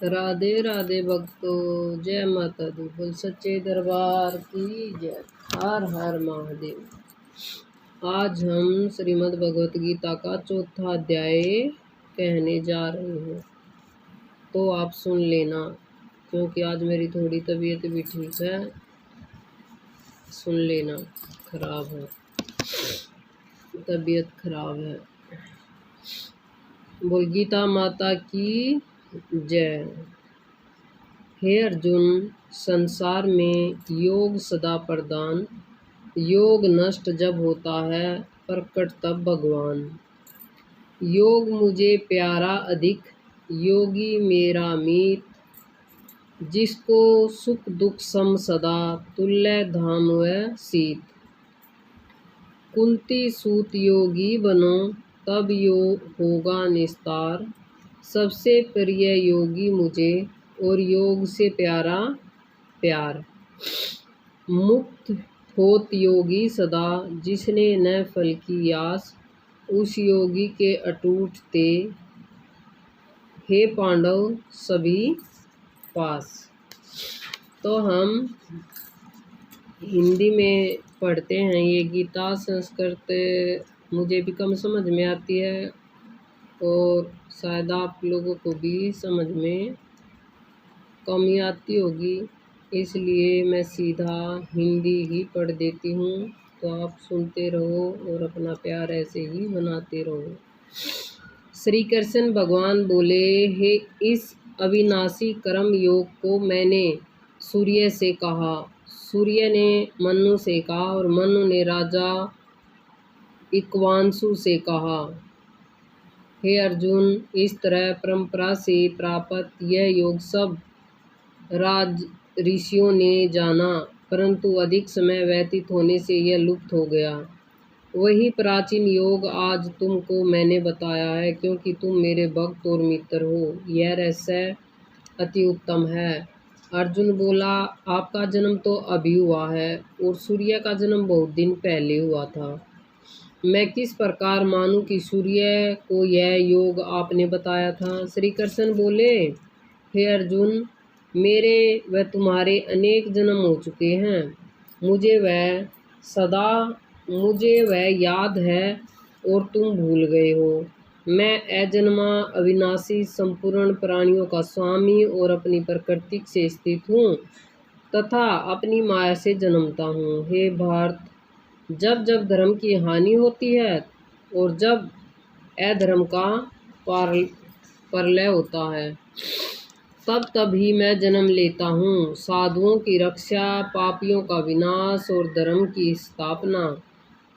राधे राधे भक्तों, जय माता दी। बोल सच्चे दरबार की जय। हर हर महादेव। आज हम श्रीमद् भगवत गीता का चौथा अध्याय कहने जा रहे हैं, तो आप सुन लेना, क्योंकि आज मेरी थोड़ी तबीयत भी ठीक है। सुन लेना, खराब है, तबीयत खराब है। बोल गीता माता की जय। हे अर्जुन, संसार में योग सदा प्रधान, योग नष्ट जब होता है प्रकट तब भगवान। योग मुझे प्यारा अधिक, योगी मेरा मीत, जिसको सुख दुख सम सदा, तुल्य धाम व सीत। कुंती सूत योगी बनो, तब योग होगा निस्तार, सबसे प्रिय योगी मुझे, और योग से प्यारा प्यार। मुक्त होत योगी सदा, जिसने न फल की आस, उस योगी के अटूट ते, हे पांडव सभी पास। तो हम हिंदी में पढ़ते हैं ये गीता। संस्कृत मुझे भी कम समझ में आती है, और शायद आप लोगों को भी समझ में कमी आती होगी, इसलिए मैं सीधा हिंदी ही पढ़ देती हूँ। तो आप सुनते रहो और अपना प्यार ऐसे ही बनाते रहो। श्री कृष्ण भगवान बोले, हे इस अविनाशी कर्म योग को मैंने सूर्य से कहा, सूर्य ने मनु से कहा, और मनु ने राजा इक्ष्वाकु से कहा। हे अर्जुन, इस तरह परंपरा से प्राप्त यह योग सब राज ऋषियों ने जाना, परंतु अधिक समय व्यतीत होने से यह लुप्त हो गया। वही प्राचीन योग आज तुमको मैंने बताया है, क्योंकि तुम मेरे भक्त और मित्र हो। यह रहस्य अति उत्तम है। अर्जुन बोला, आपका जन्म तो अभी हुआ है, और सूर्य का जन्म बहुत दिन पहले हुआ था। मैं किस प्रकार मानूं कि सूर्य को यह योग आपने बताया था? श्री कृष्ण बोले, हे अर्जुन, मेरे व तुम्हारे अनेक जन्म हो चुके हैं। मुझे वह याद है, और तुम भूल गए हो। मैं अजन्मा अविनाशी संपूर्ण प्राणियों का स्वामी और अपनी प्रकृति से स्थित हूँ, तथा अपनी माया से जन्मता हूँ। हे भारत, जब जब धर्म की हानि होती है और जब अधर्म का प्रलय होता है, तब तब ही मैं जन्म लेता हूँ। साधुओं की रक्षा, पापियों का विनाश और धर्म की स्थापना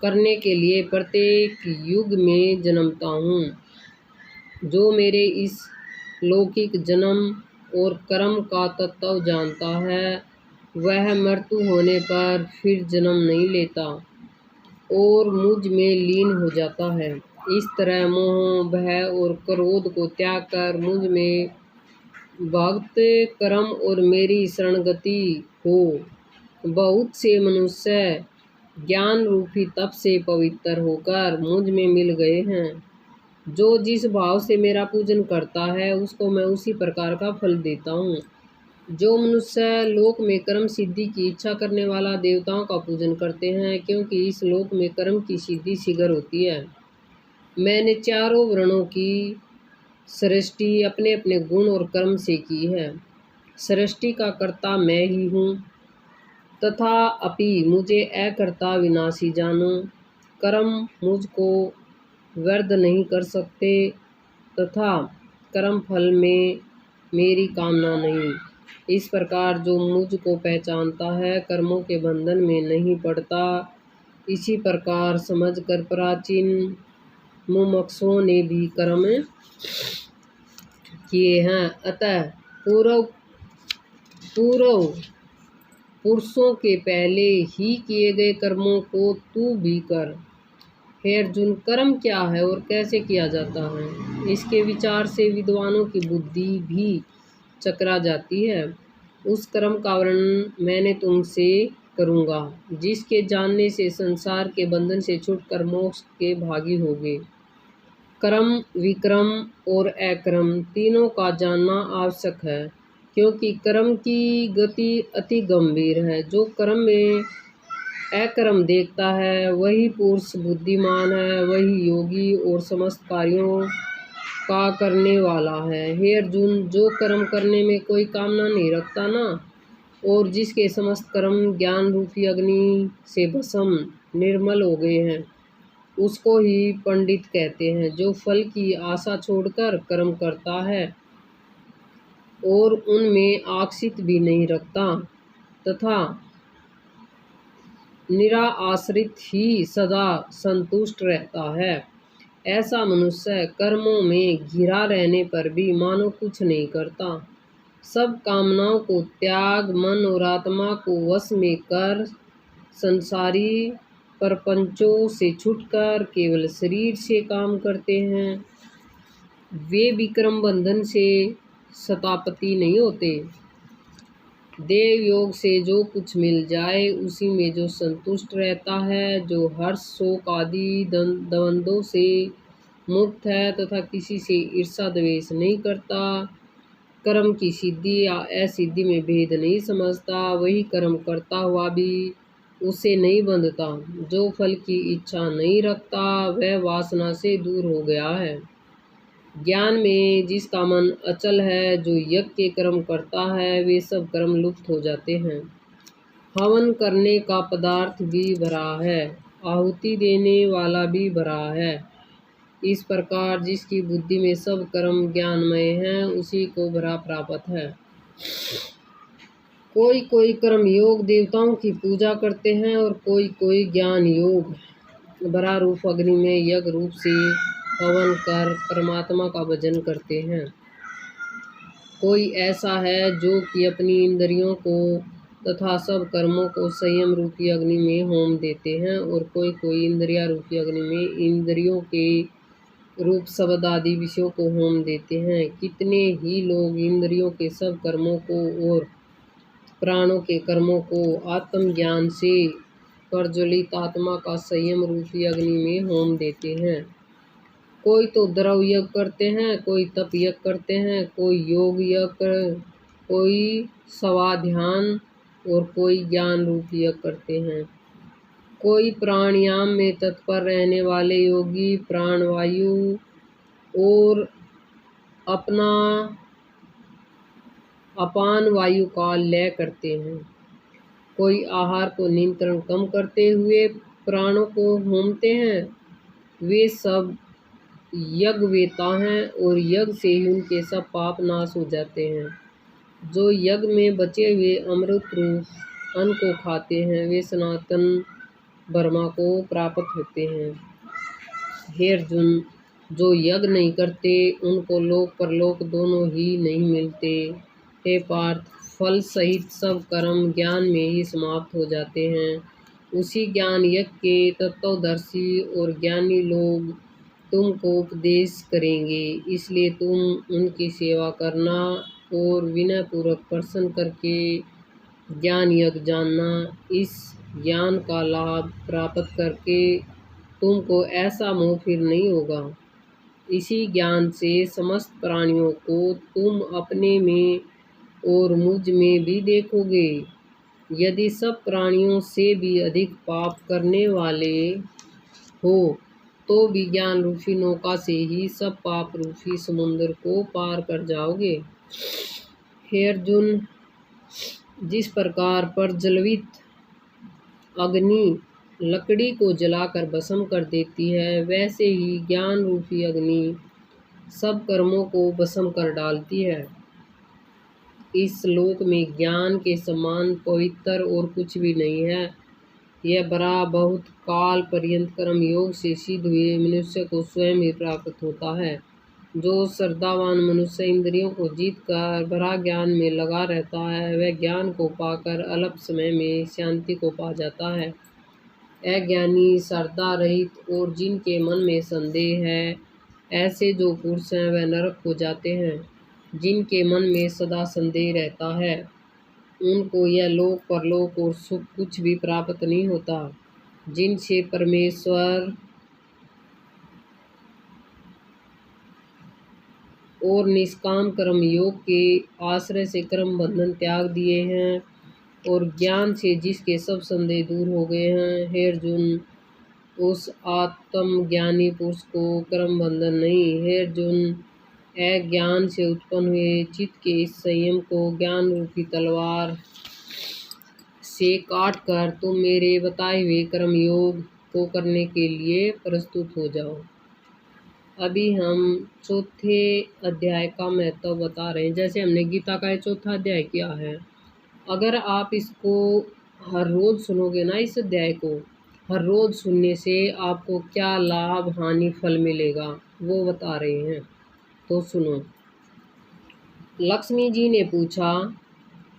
करने के लिए प्रत्येक युग में जन्मता हूँ। जो मेरे इस लौकिक जन्म और कर्म का तत्व जानता है, वह मृत्यु होने पर फिर जन्म नहीं लेता और मुझ में लीन हो जाता है। इस तरह मोह, भय और क्रोध को त्याग कर मुझ में भक्त कर्म और मेरी शरणगति हो। बहुत से मनुष्य ज्ञान रूपी तप से पवित्र होकर मुझ में मिल गए हैं। जो जिस भाव से मेरा पूजन करता है, उसको मैं उसी प्रकार का फल देता हूँ। जो मनुष्य लोक में कर्म सिद्धि की इच्छा करने वाला देवताओं का पूजन करते हैं, क्योंकि इस लोक में कर्म की सिद्धि शीघ्र होती है। मैंने चारों वर्णों की सृष्टि अपने अपने गुण और कर्म से की है। सृष्टि का कर्ता मैं ही हूँ, तथा अपि मुझे अकर्ता विनाशी जानो। कर्म मुझको व्यर्थ नहीं कर सकते, तथा कर्म फल में मेरी कामना नहीं। इस प्रकार जो मुझको पहचानता है, कर्मों के बंधन में नहीं पड़ता। इसी प्रकार समझकर प्राचीन मुमुक्षुओं ने भी कर्म किए हैं। अतः पूर्व पुरुषों के पहले ही किए गए कर्मों को तू भी कर। हे अर्जुन, कर्म क्या है और कैसे किया जाता है, इसके विचार से विद्वानों की बुद्धि भी चकरा जाती है। उस कर्म का वर्णन मैंने तुमसे करूँगा, जिसके जानने से संसार के बंधन से छूटकर मोक्ष के भागी होगे। क्रम, विक्रम और अक्रम तीनों का जानना आवश्यक है, क्योंकि क्रम की गति अति गंभीर है। जो क्रम में अक्रम देखता है वही पुरुष बुद्धिमान है, वही योगी और समस्त कार्यों का करने वाला है। हे अर्जुन, जो कर्म करने में कोई कामना नहीं रखता ना, और जिसके समस्त कर्म ज्ञान रूपी अग्नि से भस्म निर्मल हो गए हैं, उसको ही पंडित कहते हैं। जो फल की आशा छोड़कर कर्म करता है और उनमें आक्षित भी नहीं रखता तथा निरा आश्रित ही सदा संतुष्ट रहता है, ऐसा मनुष्य कर्मों में घिरा रहने पर भी मानो कुछ नहीं करता। सब कामनाओं को त्याग मन और आत्मा को वश में कर संसारी प्रपंचों से छूटकर केवल शरीर से काम करते हैं, वे विक्रम बंधन से शतापति नहीं होते। देव योग से जो कुछ मिल जाए उसी में जो संतुष्ट रहता है, जो हर्ष शोक आदि द्वंद्वों से मुक्त है तथा किसी से ईर्षा द्वेष नहीं करता, कर्म की सिद्धि या असिद्धि में भेद नहीं समझता, वही कर्म करता हुआ भी उसे नहीं बंधता। जो फल की इच्छा नहीं रखता वह वासना से दूर हो गया है। ज्ञान में जिसका मन अचल है, जो यज्ञ के कर्म करता है, वे सब कर्म लुप्त हो जाते हैं। हवन करने का पदार्थ भी भरा है, आहुति देने वाला भी भरा है। इस प्रकार जिसकी बुद्धि में सब कर्म ज्ञानमय हैं, उसी को भरा प्राप्त है। कोई कोई कर्म योग देवताओं की पूजा करते हैं और कोई कोई ज्ञान योग भरा रूप अग्नि में यज्ञ रूप से हवन कर परमात्मा का भजन करते हैं। कोई ऐसा है जो कि अपनी इंद्रियों को तथा सब कर्मों को संयम रूपी अग्नि में होम देते हैं, और कोई कोई इंद्रिया रूपी अग्नि में इंद्रियों के रूप शब्द आदि विषयों को होम देते हैं। कितने ही लोग इंद्रियों के सब कर्मों को और प्राणों के कर्मों को आत्मज्ञान से प्रज्वलित आत्मा का संयम रूपी अग्नि में होम देते हैं। कोई तो द्रव यज्ञ करते हैं, कोई तप यज्ञ करते हैं, कोई योग यज्ञ, कोई स्वाध्यान और कोई ज्ञान रूपी यज्ञ करते हैं। कोई प्राणायाम में तत्पर रहने वाले योगी प्राणवायु और अपना अपान वायु का लय करते हैं। कोई आहार को नियंत्रण कम करते हुए प्राणों को होमते हैं। वे सब यज्ञवेता हैं और यज्ञ से ही उनके सब पाप नाश हो जाते हैं। जो यज्ञ में बचे हुए अमृत रूप अन्न को खाते हैं, वे सनातन ब्रह्मा को प्राप्त होते हैं। हे अर्जुन, जो यज्ञ नहीं करते उनको लोक परलोक दोनों ही नहीं मिलते। हे पार्थ, फल सहित सब कर्म ज्ञान में ही समाप्त हो जाते हैं। उसी ज्ञान यज्ञ के तत्वदर्शी और ज्ञानी लोग तुमको उपदेश करेंगे, इसलिए तुम उनकी सेवा करना और विनय पूर्वक प्रश्न करके ज्ञान यज्ञ जानना। इस ज्ञान का लाभ प्राप्त करके तुमको ऐसा मोह फिर नहीं होगा। इसी ज्ञान से समस्त प्राणियों को तुम अपने में और मुझ में भी देखोगे। यदि सब प्राणियों से भी अधिक पाप करने वाले हो तो भी ज्ञान रूपी नौका से ही सब पाप रूपी समुद्र को पार कर जाओगे। हे अर्जुन, जिस प्रकार प्रज्वलित अग्नि लकड़ी को जलाकर भस्म कर देती है, वैसे ही ज्ञान रूपी अग्नि सब कर्मों को भस्म कर डालती है। इस लोक में ज्ञान के समान पवित्र और कुछ भी नहीं है। यह बड़ा बहुत काल पर्यंत कर्म योग से सिद्ध हुए मनुष्य को स्वयं ही प्राप्त होता है। जो श्रद्धावान मनुष्य इंद्रियों को जीत कर भरा ज्ञान में लगा रहता है, वह ज्ञान को पाकर अल्प समय में शांति को पा जाता है। अज्ञानी, श्रद्धा रहित और जिनके मन में संदेह है, ऐसे जो पुरुष हैं वह नरक को जाते हैं। जिनके मन में सदा संदेह रहता है, उनको यह लोक परलोक और सुख कुछ भी प्राप्त नहीं होता। जिनसे परमेश्वर और निष्काम कर्म योग के आश्रय से कर्म बंधन त्याग दिए हैं और ज्ञान से जिसके सब संदेह दूर हो गए हैं। हे अर्जुन, उस आत्मज्ञानी पुरुष को कर्म बंधन नहीं। हे अर्जुन, अज्ञान से उत्पन्न हुए चित्त के इस संयम को ज्ञान रूपी तलवार से काट कर तुम मेरे बताए हुए कर्म योग को करने के लिए प्रस्तुत हो जाओ। अभी हम चौथे अध्याय का महत्व बता रहे हैं। जैसे हमने गीता का चौथा अध्याय किया है, अगर आप इसको हर रोज़ सुनोगे ना, इस अध्याय को हर रोज़ सुनने से आपको क्या लाभ हानि फल मिलेगा वो बता रहे हैं, तो सुनो। लक्ष्मी जी ने पूछा,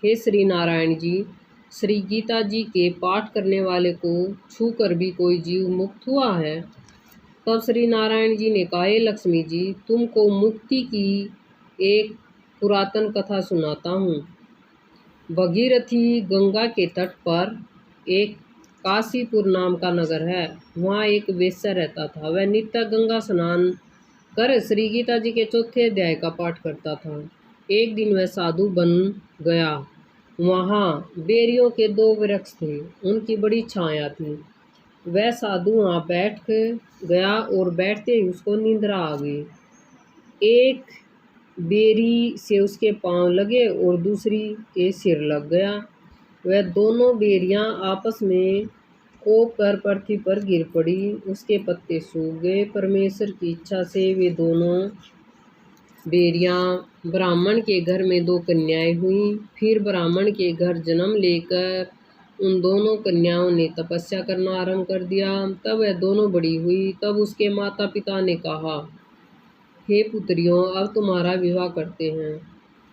हे श्री नारायण जी, श्री गीता जी के पाठ करने वाले को छू कर भी कोई जीव मुक्त हुआ है? तब श्री नारायण जी ने कहा, हे लक्ष्मी जी, तुमको मुक्ति की एक पुरातन कथा सुनाता हूँ। भगीरथी गंगा के तट पर एक काशीपुर नाम का नगर है। वहाँ एक वेश्या रहता था। वह नित्य गंगा स्नान कर श्री गीता जी के चौथे अध्याय का पाठ करता था। एक दिन वह साधु बन गया। वहाँ बेरियों के 2 वृक्ष थे, उनकी बड़ी छाया थी। वह साधु वहाँ बैठ गया और बैठते ही उसको निंद्रा आ गई। एक बेरी से उसके पांव लगे और दूसरी के सिर लग गया। वह दोनों बेरियां आपस में कोप कर पृथ्वी पर गिर पड़ी। उसके पत्ते सूख गए। परमेश्वर की इच्छा से वे दोनों बेरियां ब्राह्मण के घर में 2 कन्याएं हुई। फिर ब्राह्मण के घर जन्म लेकर उन दोनों कन्याओं ने तपस्या करना आरंभ कर दिया। तब वह दोनों बड़ी हुई। तब उसके माता पिता ने कहा, हे पुत्रियों, अब तुम्हारा विवाह करते हैं।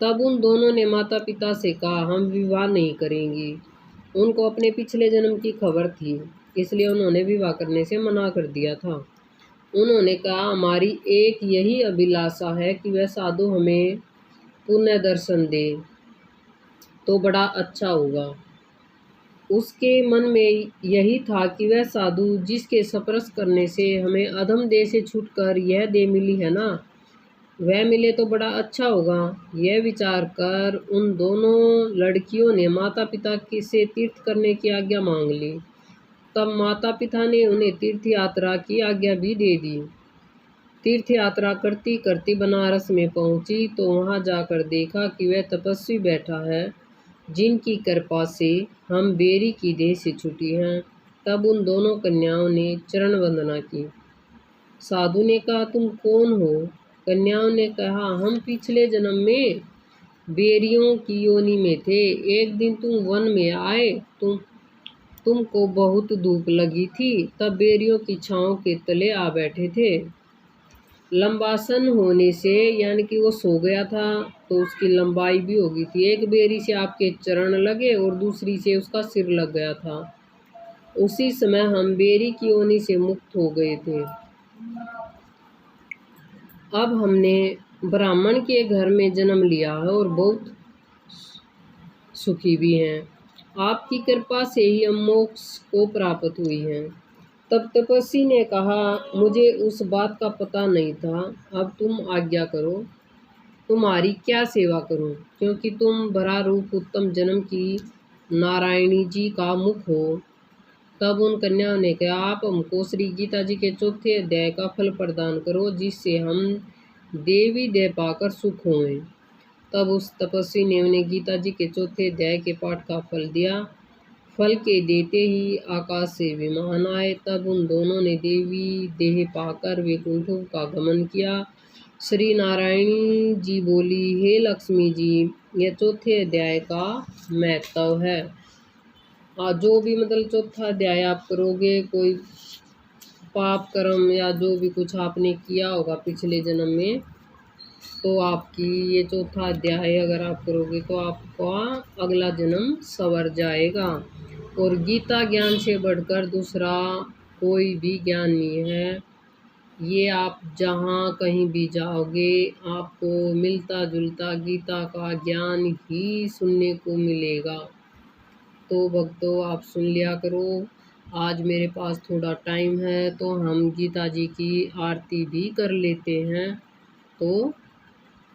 तब उन दोनों ने माता पिता से कहा, हम विवाह नहीं करेंगी। उनको अपने पिछले जन्म की खबर थी, इसलिए उन्होंने विवाह करने से मना कर दिया था। उन्होंने कहा, हमारी एक यही अभिलाषा है कि वह साधु हमें पुण्य दर्शन दे तो बड़ा अच्छा होगा। उसके मन में यही था कि वह साधु जिसके स्पर्श करने से हमें अधम देह से छूटकर यह देह मिली है ना, वह मिले तो बड़ा अच्छा होगा। यह विचार कर उन दोनों लड़कियों ने माता पिता से तीर्थ करने की आज्ञा मांग ली। तब माता पिता ने उन्हें तीर्थ यात्रा की आज्ञा भी दे दी। तीर्थ यात्रा करती करती बनारस में पहुंची तो वहां जाकर देखा कि वह तपस्वी बैठा है, जिनकी कृपा से हम बेरी की देह से छूटी हैं। तब उन दोनों कन्याओं ने चरण वंदना की। साधु ने कहा, तुम कौन हो? कन्याओं ने कहा, हम पिछले जन्म में बेरियों की योनि में थे। एक दिन तुम वन में आए, तुमको बहुत धूप लगी थी, तब बेरियों की छांव के तले आ बैठे थे। लंबासन होने से, यानी कि वो सो गया था तो उसकी लंबाई भी हो गई थी। एक बेरी से आपके चरण लगे और दूसरी से उसका सिर लग गया था। उसी समय हम बेरी की योनि से मुक्त हो गए थे। अब हमने ब्राह्मण के घर में जन्म लिया है और बहुत सुखी भी हैं। आपकी कृपा से ही हम मोक्ष को प्राप्त हुई हैं। तब तपस्वी ने कहा, मुझे उस बात का पता नहीं था। अब तुम आज्ञा करो, तुम्हारी क्या सेवा करूं, क्योंकि तुम भरा रूप उत्तम जन्म की नारायणी जी का मुख हो। तब उन कन्याओं ने कहा, आप हमको श्री गीता जी के चौथे अध्याय का फल प्रदान करो, जिससे हम देवी देह पाकर सुख हों। तब उस तपस्वी ने उन्हें गीता जी के चौथे अध्याय के पाठ का फल दिया। फल के देते ही आकाश से विमान आए। तब उन दोनों ने देवी देह पाकर वैकुंठ का गमन किया। श्री नारायणी जी बोली, हे लक्ष्मी जी, यह चौथे अध्याय का महत्व है। जो भी मतलब चौथा अध्याय आप करोगे, कोई पाप कर्म या जो भी कुछ आपने किया होगा पिछले जन्म में, तो आपकी ये चौथा अध्याय अगर आप करोगे तो आपका अगला जन्म संवर जाएगा। और गीता ज्ञान से बढ़कर दूसरा कोई भी ज्ञान नहीं है। ये आप जहाँ कहीं भी जाओगे आपको मिलता जुलता गीता का ज्ञान ही सुनने को मिलेगा। तो भक्तों, आप सुन लिया करो। आज मेरे पास थोड़ा टाइम है तो हम गीता जी की आरती भी कर लेते हैं। तो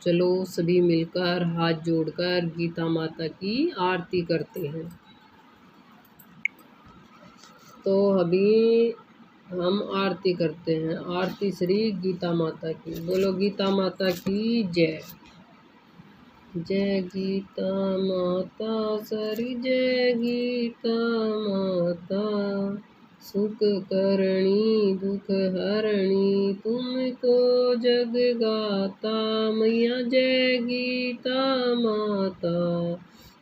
चलो सभी मिलकर हाथ जोड़कर गीता माता की आरती करते हैं। तो अभी हम आरती करते हैं। आरती श्री गीता माता की। बोलो गीता माता की जय। जय गीता माता सरी जय गीता माता, सुख करणी दुख हरणी तुमको जग गाता। मैया जय गीता माता,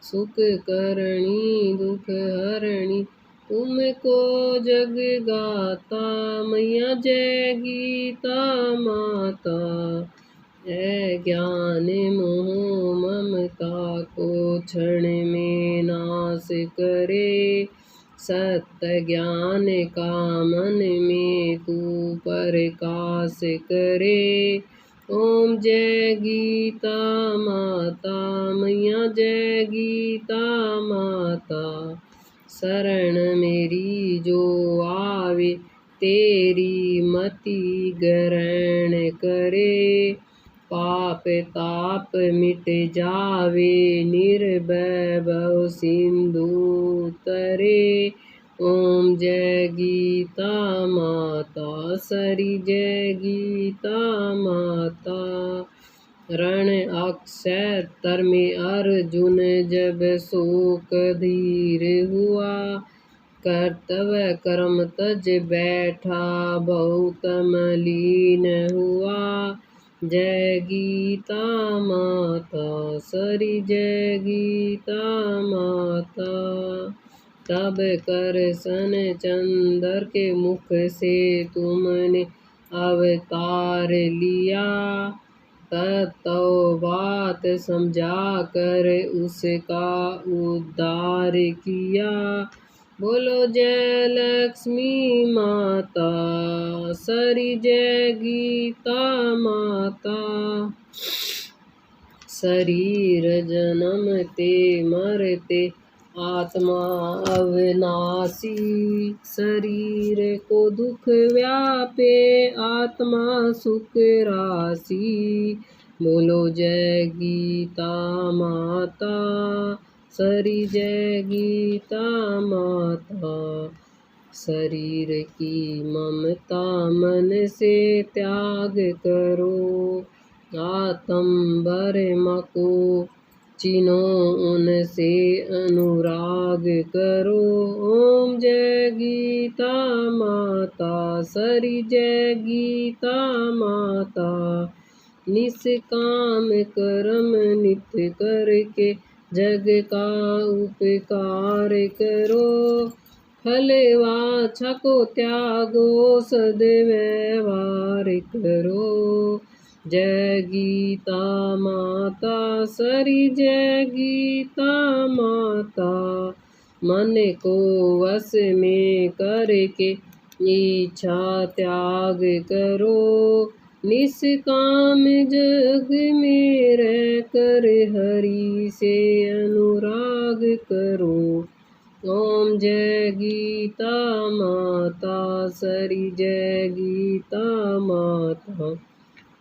सुख करणी दुख हरणी तुमको जग गाता। मैया जय गीता माता, है ज्ञान मोह ममता को क्षण में नाश करे। सत्य ज्ञान का मन में तू प्रकाश करे। ओम जय गीता माता, मैया जय गीता माता, शरण मेरी जो आवे तेरी मति ग्रहण करे। पाप ताप मिट जावे निर्वैभव सिंधु तरे। ओम जय गीता माता सरी जय गीता माता, रण अक्षेत्र में अर्जुन जब शोक धीर हुआ। कर्तव्य कर्म तज बैठा बहुत मलीन हुआ। जय गीता माता सरी जय गीता माता, तब करसन चंद्र के मुख से तुमने अवतार लिया। तो बात समझा कर उसका उद्धार किया। बोलो जय लक्ष्मी माता सरी जय गीता माता, शरीर जन्मते मरते आत्मा अविनाशी। शरीर को दुख व्यापे आत्मा सुख राशि। बोलो जय गीता माता सरी जय गीता माता, शरीर की ममता मन से त्याग करो। आत्म बर्म को चिन्हो उनसे अनुराग करो। ओम जय गीता माता सरी जय गीता माता, निष्काम कर्म नित्य करके जग का उपकार करो। फल वाछा को त्यागो सद्व्यवहार करो। जय गीता माता सरी जय गीता माता, मन को वश में करके इच्छा त्याग करो। निष्काम जग में रह कर हरि से अनुराग करो। ओम जय गीता माता सरी जय गीता माता,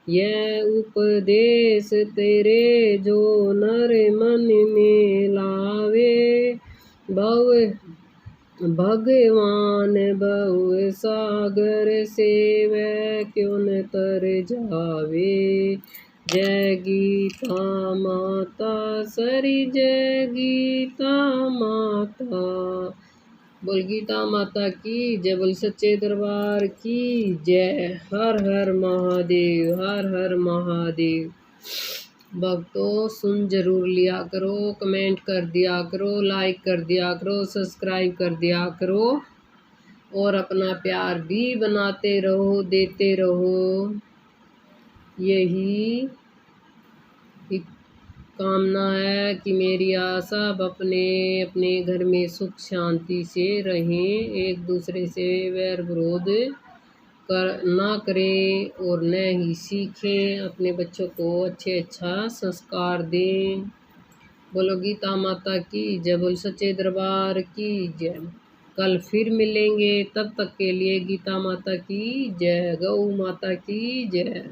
यह उपदेश तेरे जो नर मन में लावे। भगवान बहु सागर से वह क्यों न तर जावे। जय गीता माता सरी जय गीता माता। बोल गीता माता की जय, बोल सच्चे दरबार की जय। हर हर महादेव, हर हर महादेव। भक्तों सुन जरूर लिया करो, कमेंट कर दिया करो, लाइक कर दिया करो, सब्सक्राइब कर दिया करो और अपना प्यार भी बनाते रहो, देते रहो। यही कामना है कि मेरी आशा अब अपने अपने घर में सुख शांति से रहें, एक दूसरे से वैर विरोध ना करें और न ही सीखें। अपने बच्चों को अच्छा संस्कार दें। बोलो गीता माता की जय, बोल सच्चे दरबार की जय। कल फिर मिलेंगे, तब तक के लिए गीता माता की जय, गौ माता की जय।